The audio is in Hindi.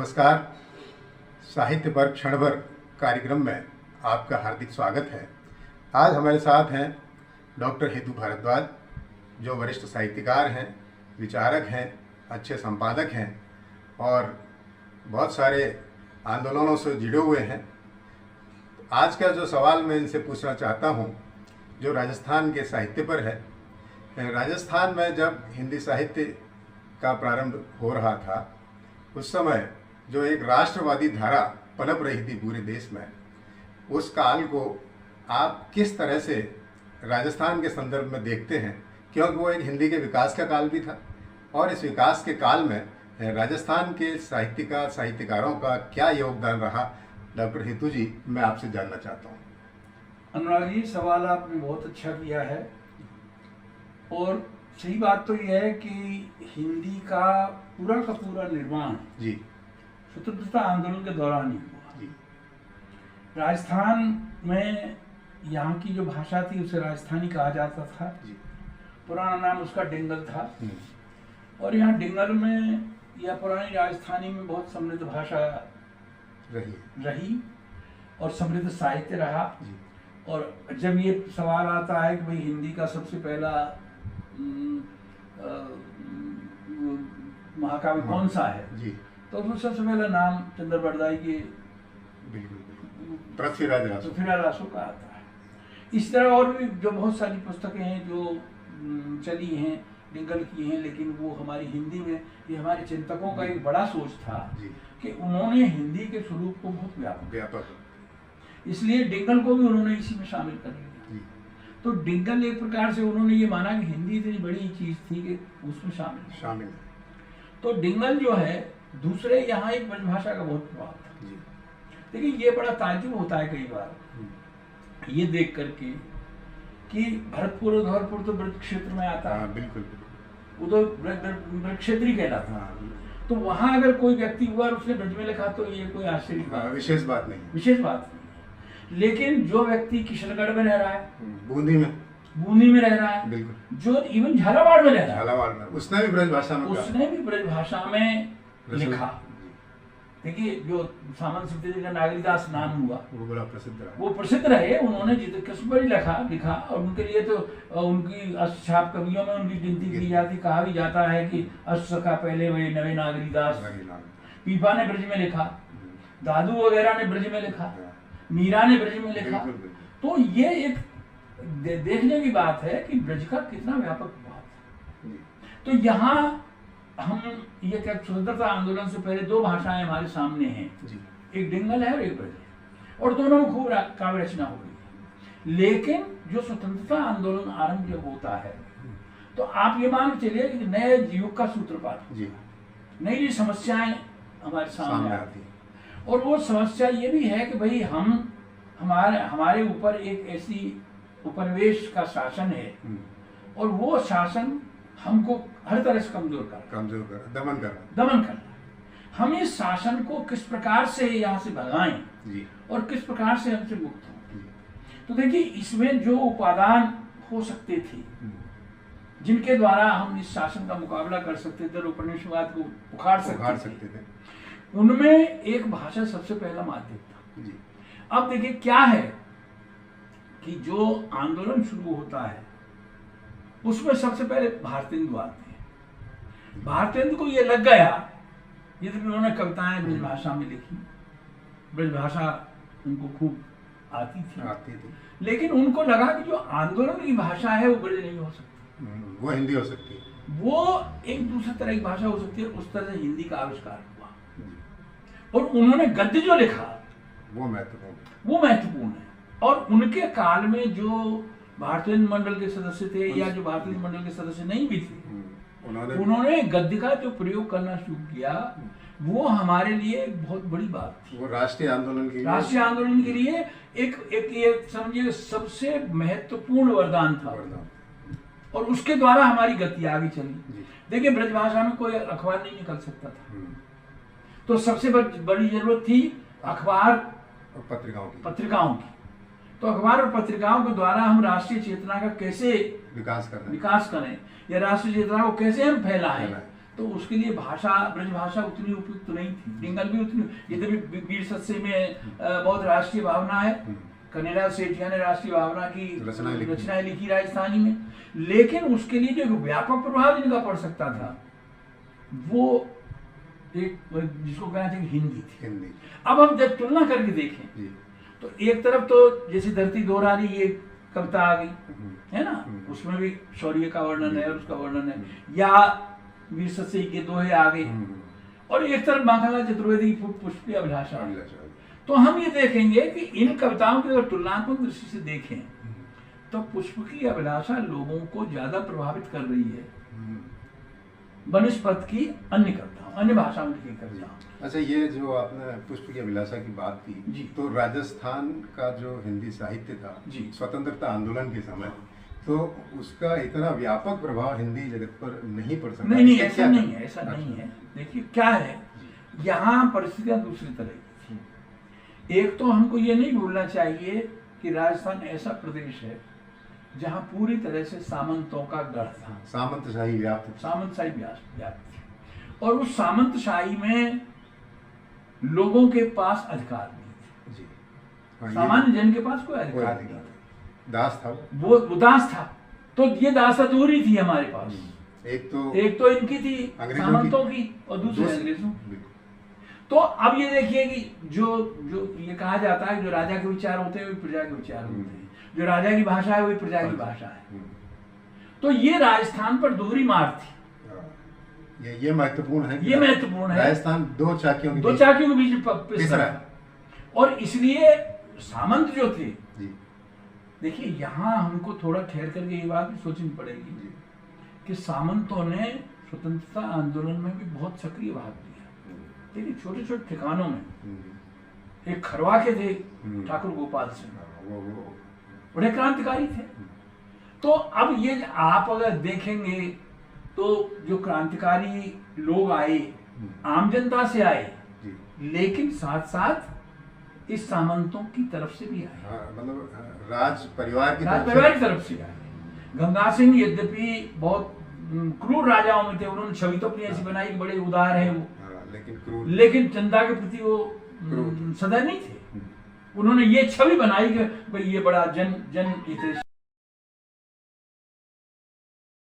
नमस्कार। साहित्य पर क्षण भर कार्यक्रम में आपका हार्दिक स्वागत है। आज हमारे साथ हैं डॉक्टर हेतु भारद्वाज, जो वरिष्ठ साहित्यकार हैं, विचारक हैं, अच्छे संपादक हैं और बहुत सारे आंदोलनों से जुड़े हुए हैं। आज का जो सवाल मैं इनसे पूछना चाहता हूं, जो राजस्थान के साहित्य पर है। राजस्थान में जब हिंदी साहित्य का प्रारंभ हो रहा था, उस समय जो एक राष्ट्रवादी धारा पनप रही थी पूरे देश में, उस काल को आप किस तरह से राजस्थान के संदर्भ में देखते हैं? क्योंकि वो एक हिंदी के विकास का काल भी था और इस विकास के काल में राजस्थान के साहित्यकारों का क्या योगदान रहा? डॉक्टर हेतु जी, मैं आपसे जानना चाहता हूँ। अनुराग जी, सवाल आपने बहुत अच्छा किया है और सही बात तो यह है कि हिंदी का पूरा निर्माण जी स्वतंत्रता आंदोलन के दौरान ही हुआ। जी राजस्थान में यहाँ की जो भाषा थी उसे राजस्थानी कहा जाता था। जी पुराना नाम उसका डिंगल था। और यहाँ डिंगल में या पुरानी राजस्थानी में बहुत समृद्ध भाषा रही और समृद्ध साहित्य रहा। और जब ये सवाल आता है कि भाई हिंदी का सबसे पहला महाकाव्य कौन सा है, जी, तो उसमें सबसे पहला नाम चंद्र बरदाई के पृथ्वीराज रासो का आता है। इस तरह और भी जो बहुत सारी पुस्तकें हैं जो चली हैं, डिंगल की हैं, लेकिन वो हमारी हिंदी में, ये हमारे चिंतकों का एक बड़ा सोच था कि उन्होंने हिंदी के स्वरूप को बहुत व्यापक, इसलिए डिंगल को भी उन्होंने इसी में शामिल कर लिया। तो डिंगल एक प्रकार से उन्होंने ये माना कि हिंदी इतनी बड़ी चीज थी कि उसमें शामिल है। तो डिंगल जो है दूसरे यहाँ एक ब्रजभाषा का बहुत प्रभाव था। देखिए, ये बड़ा ताज्जुब होता है कई बार ये देख करके कि भरतपुर और धौलपुर तो ब्रज क्षेत्र में आता है। बिल्कुल, वो तो ब्रज क्षेत्रीय कहलाता है। तो वहां अगर कोई व्यक्ति हुआ और उसने ब्रज में लिखा तो ये कोई आश्चर्य विशेष बात नहीं। लेकिन जो व्यक्ति किशनगढ़ में रह रहा है, बूंदी में रह रहा है, बिल्कुल, जो इवन झालावाड़ में रह रहा है, उसने भी ब्रज भाषा में लिखा। देखिए, जो सामंत सिद्धि का नागरीदास नाम हुआ वो बड़ा प्रसिद्ध रहा। वो प्रसिद्ध रहे। उन्होंने जितने किस्म पर लिखा और उनके लिए तो उनकी अष्टछाप कवियों में उनकी गिनती की जाती। कहा भी जाता है कि अष्ट का पहले वे नवे नागरीदास। पीपा ने ब्रज में लिखा, दादू वगैरह ने ब्रज में लिखा, मीरा ने ब्रज में लिखा। तो ये एक देखने की बात है कि ब्रज का कितना व्यापक प्रभाव है। तो यहाँ हम ये क्या, स्वतंत्रता आंदोलन से पहले दो भाषाएं हमारे सामने हैं, एक डिंगल है और एक ब्रज है, और दोनों में खूब काव्य रचना हो रही है। लेकिन जो स्वतंत्रता आंदोलन आरंभ जब होता है तो आप ये मान के चलिए कि नए युग का सूत्रपात, नई समस्याएं हमारे सामने आती है। और वो समस्या ये भी है कि भाई हमारे ऊपर एक ऐसी उपनिवेश का शासन है और वो शासन हमको हर तरह से कमजोर कर दमन कर। हम इस शासन को किस प्रकार से यहाँ से भगाएं और किस प्रकार से हमसे मुक्त हों। तो देखिए, इसमें जो उपादान हो सकते थे जिनके द्वारा हम इस शासन का मुकाबला कर सकते थे और उपनिवेशवाद को उखाड़ सकते थे, उनमें एक भाषा सबसे पहला माध्यम था। अब देखिए क्या है कि जो आंदोलन शुरू होता है उसमें सबसे पहले भारतेंदु आते हैं। भारतेंदु को ये लग गया, ये तो उन्होंने कविताएं ब्रज भाषा में लिखी, ब्रज भाषा उनको खूब आती थी। लेकिन उनको लगा कि जो आंदोलन की भाषा है वो ब्रज नहीं हो सकती, वो हिंदी हो सकती है, वो एक दूसरे तरह की भाषा हो सकती है। उस तरह से हिंदी का आविष्कार हुआ और उन्होंने गद्य जो लिखा वो महत्वपूर्ण है। और उनके काल में जो भारतीय मंडल के सदस्य थे या जो भारतीय मंडल के सदस्य नहीं भी थे, उन्होंने गद्य का जो प्रयोग करना शुरू किया, वो हमारे लिए बहुत बड़ी बात थी। वो राष्ट्रीय आंदोलन के लिए एक समझिए सबसे महत्वपूर्ण वरदान था। और उसके द्वारा हमारी गति आगे चली। देखिए, ब्रजभाषा में कोई अखबार नहीं निकल सकता था, तो सबसे बड़ी जरूरत थी अखबार और पत्रिकाओं की। तो अखबार और पत्रिकाओं के द्वारा हम राष्ट्रीय चेतना का कैसे विकास करें या राष्ट्रीय चेतना को कैसे हम फैलाएं, तो उसके लिए भाषा, ब्रज भाषा उतनी उपयुक्त नहीं थी, डिंगल भी उतनी, यद्यपि वीर सत्से में बहुत राष्ट्रीय भावना है, कनेरा सेठिया ने राष्ट्रीय भावना की रचनाएं लिखी राजस्थानी में, लेकिन उसके लिए जो व्यापक प्रभाव जिनका पड़ सकता था वो एक जिसको कहना चाहिए हिंदी थी। अब हम जब तुलना करके देखें तो एक तरफ तो जैसे धरती दोहरानी ये कविता आ गई है ना, उसमें भी शौर्य का वर्णन है और उसका वर्णन है, या वीर सत्से के दोहे आ गए, और एक तरफ माखनलाल चतुर्वेदी की पुष्प की अभिलाषा। तो हम ये देखेंगे कि इन कविताओं की अगर तुलनात्मक दृष्टि से देखें तो पुष्प की अभिलाषा लोगों को ज्यादा प्रभावित कर रही है बनस्पत की अन्य कविताओं, अन्य भाषाओं की कविताओं। अच्छा, ये जो आपने पुष्प की अभिलाषा की बात की, तो राजस्थान का जो हिंदी साहित्य था स्वतंत्रता आंदोलन के समय, तो उसका इतना व्यापक प्रभाव हिंदी जगत पर नहीं पड़ सकता। नहीं, ऐसा नहीं है, ऐसा नहीं है। देखिए क्या है, यहाँ परिस्थितियां दूसरी तरह की थी। एक तो हमको ये नहीं भूलना चाहिए कि राजस्थान ऐसा प्रदेश है जहाँ पूरी तरह से सामंतों का गढ़ था, सामंतशाही व्याप्त थी, और उस सामंतशाही में लोगों के पास अधिकार नहीं थे, सामान्य जन के पास कोई अधिकार नहीं था, दास था, वो दास था। तो ये दास दूरी थी हमारे पास, एक तो इनकी थी सामंतों की और दूसरी अंग्रेजों। तो अब ये देखिए कि जो ये कहा जाता है जो राजा के विचार होते हैं वही प्रजा के विचार होते हैं, जो राजा की भाषा है वही प्रजा की भाषा है। तो ये राजस्थान पर दोहरी मार थी, ये महत्वपूर्ण है, ये महत्वपूर्ण है। राजस्थान दो चाकियों के बीच पिस रहा है, और इसलिए सामंत जो थे, देखिए यहाँ हमको थोड़ा ठहर करके ये बात भी सोचनी पड़ेगी कि सामंतों ने स्वतंत्रता आंदोलन में भी बहुत सक्रिय भाग लिया। देखिए छोटे छोटे ठिकानों में एक खरवा के थे ठाकुर गोपाल सिंह, बड़े क्रांतिकारी थे। तो अब ये आप अगर देखेंगे तो जो क्रांतिकारी लोग आए आम जनता से आए, लेकिन साथ साथ इस सामंतों की तरफ से भी आए, मतलब राज परिवार की तरफ से आए। गंगा सिंह यद्यपि बहुत क्रूर राजाओं में थे, उन्होंने छवि तो अपनी ऐसी बनाई कि बड़े उदार है वो, लेकिन जनता के प्रति वो सदा नहीं थे। उन्होंने ये छवि बनाई कि भाई ये बड़ा जन हितैषी